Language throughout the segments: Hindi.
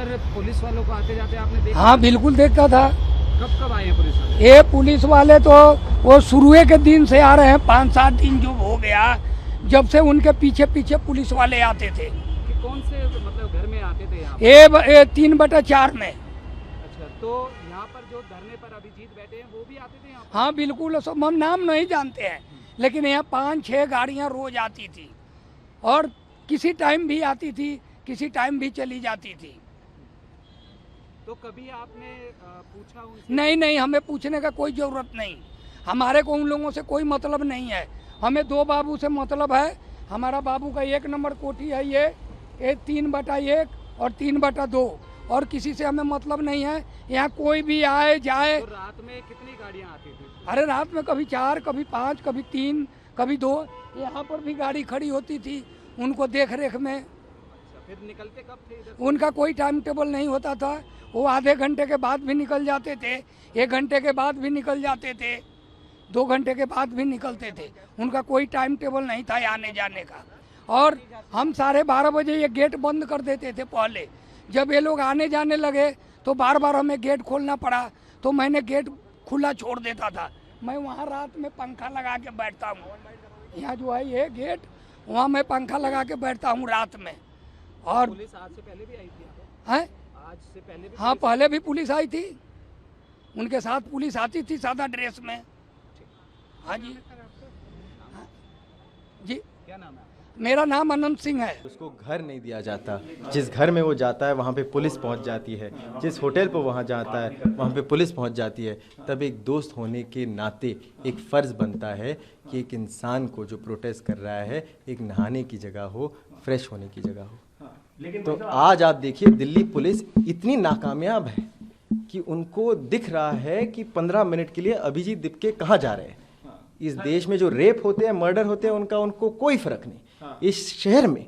पर पुलिस वालों को आते जाते आपने देखा? हाँ बिल्कुल देखता था। कब कब आए पुलिस वाले? ये पुलिस वाले तो वो शुरुए के दिन से आ रहे हैं, 5-7 दिन जो हो गया जब से उनके पीछे पीछे पुलिस वाले आते थे। कि कौन से मतलब घर में आते थे यहाँ पर? ये 3/4 में। अच्छा, तो यहाँ पर जो धरने पर अभिजीत बैठे हैं वो भी आते थे यहाँ पर? हाँ बिल्कुल, सब हम नाम नहीं जानते हैं, लेकिन यहाँ 5-6 गाड़ियाँ रोज आती थी और किसी टाइम भी आती थी, किसी टाइम भी चली जाती थी। तो कभी आपने पूछा उनसे? नहीं, हमें पूछने का कोई ज़रूरत नहीं। हमारे को उन लोगों से कोई मतलब नहीं है। हमें 2 बाबू से मतलब है। हमारा बाबू का 1 नंबर कोठी है ये 3/1 और 3/2, और किसी से हमें मतलब नहीं है। यहाँ कोई भी आए जाए। तो रात में कितनी गाड़ियाँ आती थी? अरे रात में कभी 4, कभी 5, कभी 3, कभी 2। यहाँ पर भी गाड़ी खड़ी होती थी उनको देख रेख में। अच्छा, फिर निकलते कब थे इधर? उनका कोई टाइम टेबल नहीं होता था। वो आधे घंटे के बाद भी निकल जाते थे, 1 घंटे के बाद भी निकल जाते थे, 2 घंटे के बाद भी निकलते थे। उनका कोई टाइम टेबल नहीं था आने जाने का। और हम 12:30 बजे ये गेट बंद कर देते थे पहले। जब ये लोग आने जाने लगे तो बार बार हमें गेट खोलना पड़ा, तो मैंने गेट खुला छोड़ देता था। मैं वहाँ रात में पंखा लगा के बैठता हूँ। यहाँ जो है ये गेट, वहाँ मैं पंखा लगा के बैठता हूँ रात में। और पुलिस आज से पहले भी आई थी यहाँ पे? हैं? आज से पहले भी? हाँ पहले भी पुलिस आई थी, उनके साथ पुलिस आती थी सादा ड्रेस में। हाँ जी। हाँ। जी क्या नाम है? मेरा नाम अनंत सिंह है। उसको घर नहीं दिया जाता। जिस घर में वो जाता है वहाँ पे पुलिस पहुँच जाती है, जिस होटल पर वहाँ जाता है वहाँ पे पुलिस पहुँच जाती है। तब एक दोस्त होने के नाते एक फ़र्ज़ बनता है कि एक इंसान को जो प्रोटेस्ट कर रहा है एक नहाने की जगह हो, फ्रेश होने की जगह हो। तो आज आप देखिए दिल्ली पुलिस इतनी नाकामयाब है कि उनको दिख रहा है कि 15 मिनट के लिए अभिजीत दीपके कहाँ जा रहे हैं। इस देश में जो रेप होते हैं, मर्डर होते हैं, उनका उनको कोई फर्क नहीं। इस शहर में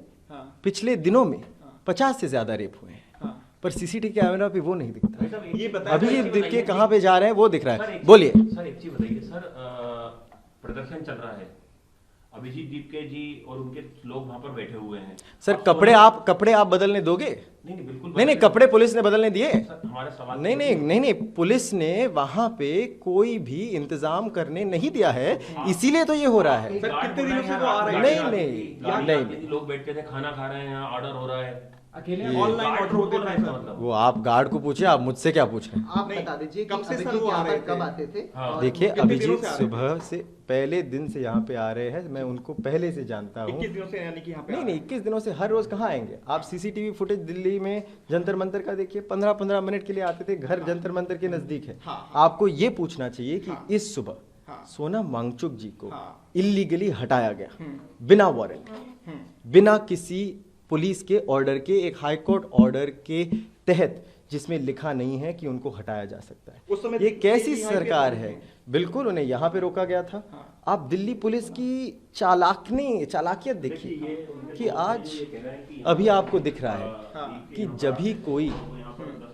पिछले दिनों में 50 से ज़्यादा रेप हुए हैं, पर सीसीटीवी कैमरा पे वो नहीं दिखता। अभिजीत दीपके कहाँ पे जा रहे हैं वो दिख रहा है। बोलिए सर, एक चीज बताइए सर, प्रदर्शन चल रहा है, अभिजीत दीपके जी और उनके लोग वहां पर बैठे हुए हैं। सर कपड़े आप बदलने दोगे? नहीं बिल्कुल नहीं, कपड़े पुलिस ने बदलने दिए? हमारा सवाल नहीं, पुलिस ने वहां पे कोई भी इंतजाम करने नहीं दिया है, इसीलिए तो ये हो रहा है। सर, कितने दिनों से वो आ रहे हैं? नहीं, लोग बैठ के थे, खाना खा रहे हैं, यहाँ ऑर्डर हो रहा है, अकेले ऑनलाइन ऑर्डर होते रहा है मतलब। वो आप गार्ड को पूछिए, आप मुझसे क्या पूछ रहे हैं? आप बता दीजिए कब से सर वो आ रहे थे? कब आते थे? हाँ। देखिए कितने दिनों अभिजीत से आ रहे सुबह से पहले दिन से यहाँ पे आ रहे हैं, मैं उनको पहले से जानता हूँ। 21 दिनों से यानी कि यहाँ पे नहीं, 21 दिनों से हर रोज कहाँ आएंगे आप? सीसीटीवी फुटेज दिल्ली में जंतर मंतर का देखिए, 15-15 मिनट के लिए आते थे। घर जंतर मंतर के नजदीक है। आपको ये पूछना चाहिए कि इस सुबह सोनम वांगचुक जी को इलीगली हटाया गया बिना वारंट, बिना किसी पुलिस के ऑर्डर के, एक हाई कोर्ट ऑर्डर के तहत, जिसमें लिखा नहीं है कि उनको हटाया जा सकता है। ये कैसी सरकार है? बिल्कुल उन्हें यहाँ पे रोका गया था। आप दिल्ली पुलिस की चालाकियत देखिए कि आज अभी आपको दिख रहा है कि जब भी कोई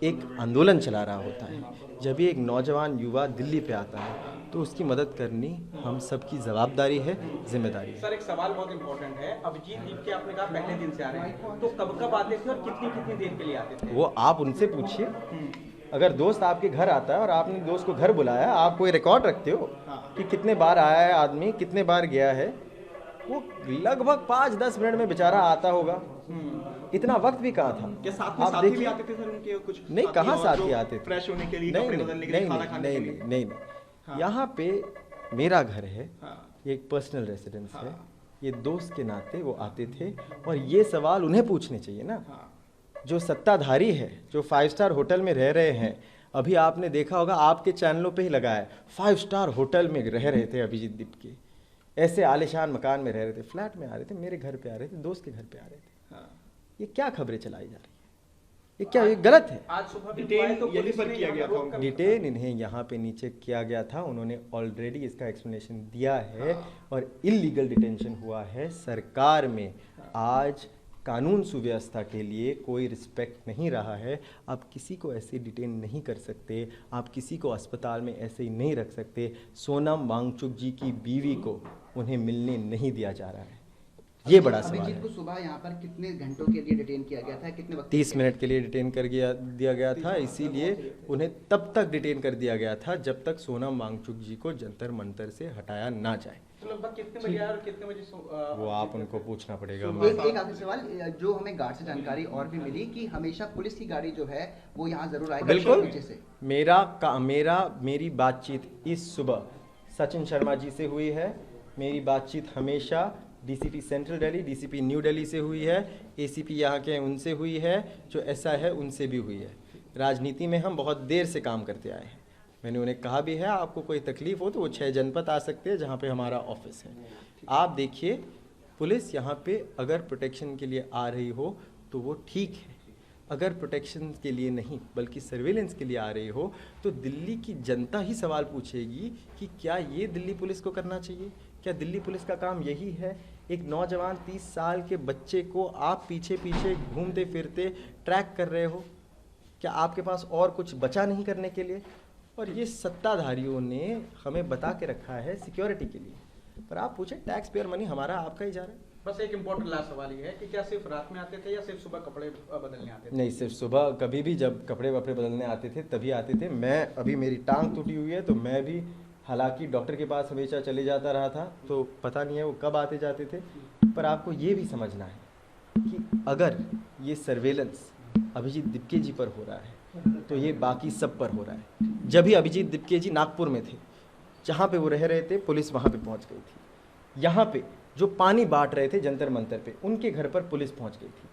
एक आंदोलन चला रहा होता है, जब भी एक नौजवान युवा दिल्ली पे आता है, तो उसकी मदद करनी हम सबकी जवाबदारी है, जिम्मेदारी है। सर एक सवाल बहुत इंपॉर्टेंट है, अभिजीत दीपके आपने कहा पहले दिन से आ रहे हैं, तो कब कब आते थे और कितनी कितनी देर के लिए आते थे? वो आप उनसे पूछिए। अगर दोस्त आपके घर आता है और आपने दोस्त को घर बुलाया, आप कोई रिकॉर्ड रखते हो कि कितने बार आया है आदमी, कितने बार गया है? वो लगभग 5-10 मिनट में बेचारा आता होगा। इतना वक्त भी कहाँ था? क्या साथ में आप साथी भी देखिए। आते थे सर उनके कुछ? नहीं, कहाँ और साथी जो आते थे? फ्रेश होने के लिए, नहीं, कपड़े बदलने के लिए, नहीं, खाना खाने के लिए? नहीं। यहाँ पे मेरा घर है, ये एक पर्सनल रेसिडेंस है, ये दोस्त के नाते वो आते थे। और ये सवाल उन्हें पूछने चाहिए ना, जो सत्ताधारी है, जो 5 स्टार होटल में रह रहे हैं। अभी आपने देखा होगा, आपके चैनलों पे ही लगा है, 5 स्टार होटल में रह रहे थे अभिजीत दीपके, ऐसे आलिशान मकान में रह रहे थे, फ्लैट में आ रहे थे, मेरे घर पे आ रहे थे, दोस्त के घर पे आ रहे थे। ये क्या खबरें चलाई जा रही है? ये क्या, ये गलत है। आज सुबह डिटेन तो यही पर किया गया था। डिटेन इन्हें यहाँ पे नीचे किया गया था, उन्होंने ऑलरेडी इसका एक्सप्लेनेशन दिया है और इलीगल डिटेंशन हुआ है। सरकार में आज कानून सुव्यवस्था के लिए कोई रिस्पेक्ट नहीं रहा है। आप किसी को ऐसे डिटेन नहीं कर सकते, आप किसी को अस्पताल में ऐसे ही नहीं रख सकते। सोनम वांगचुक जी की बीवी को उन्हें मिलने नहीं दिया जा रहा है। ये बड़ा सवाल अभिजीत है। को सुबह यहाँ पर कितने घंटों के लिए डिटेन किया गया था, कितने वक्त 30 मिनट के लिए डिटेन कर दिया गया था, इसीलिए उन्हें तब तक डिटेन कर दिया गया था जब तक सोनम वांगचुक जी को जंतर मंतर से हटाया ना जाए। तो लगभग कितने बजे आए और कितने बजे वो आप उनको पूछना पड़ेगा। एक आखिरी सवाल, जो हमें गार्ड से जानकारी और भी मिली कि हमेशा पुलिस की गाड़ी जो है वो यहाँ जरूर आएगी बिल्कुल। पीछे से। मेरी बातचीत इस सुबह सचिन शर्मा जी से हुई है। मेरी बातचीत हमेशा DCP central Delhi, DCP new Delhi से हुई है, एसीपी यहाँ के उनसे हुई है, जो एसआई है उनसे भी हुई है। राजनीति में हम बहुत देर से काम करते आए हैं। मैंने उन्हें कहा भी है, आपको कोई तकलीफ हो तो वो 6 जनपद आ सकते हैं जहाँ पे हमारा ऑफिस है। आप देखिए, पुलिस यहाँ पे अगर प्रोटेक्शन के लिए आ रही हो तो वो ठीक है, अगर प्रोटेक्शन के लिए नहीं बल्कि सर्वेलेंस के लिए आ रही हो तो दिल्ली की जनता ही सवाल पूछेगी कि क्या ये दिल्ली पुलिस को करना चाहिए? क्या दिल्ली पुलिस का काम यही है? एक नौजवान 30 साल के बच्चे को आप पीछे पीछे घूमते फिरते ट्रैक कर रहे हो, क्या आपके पास और कुछ बचा नहीं करने के लिए? और ये सत्ताधारियों ने हमें बता के रखा है सिक्योरिटी के लिए, पर आप पूछे टैक्स पेयर मनी हमारा आपका ही जा रहा है। बस एक इम्पोर्टेंट लास्ट सवाल ये है कि क्या सिर्फ रात में आते थे या सिर्फ सुबह कपड़े बदलने आते थे? नहीं, सिर्फ सुबह, कभी भी जब कपड़े वपड़े बदलने आते थे तभी आते थे। मैं अभी मेरी टांग टूटी हुई है तो मैं भी हालांकि डॉक्टर के पास हमेशा चले जाता रहा था, तो पता नहीं है वो कब आते जाते थे। पर आपको ये भी समझना है कि अगर ये सर्वेलेंस अभिजीत दिपके जी पर हो रहा है तो ये बाकी सब पर हो रहा है। जब भी अभिजीत दिपके जी नागपुर में थे, जहाँ पे वो रह रहे थे, पुलिस वहाँ पे पहुँच गई थी। यहाँ पे जो पानी बांट रहे थे जंतर मंतर पे, उनके घर पर पुलिस पहुँच गई थी।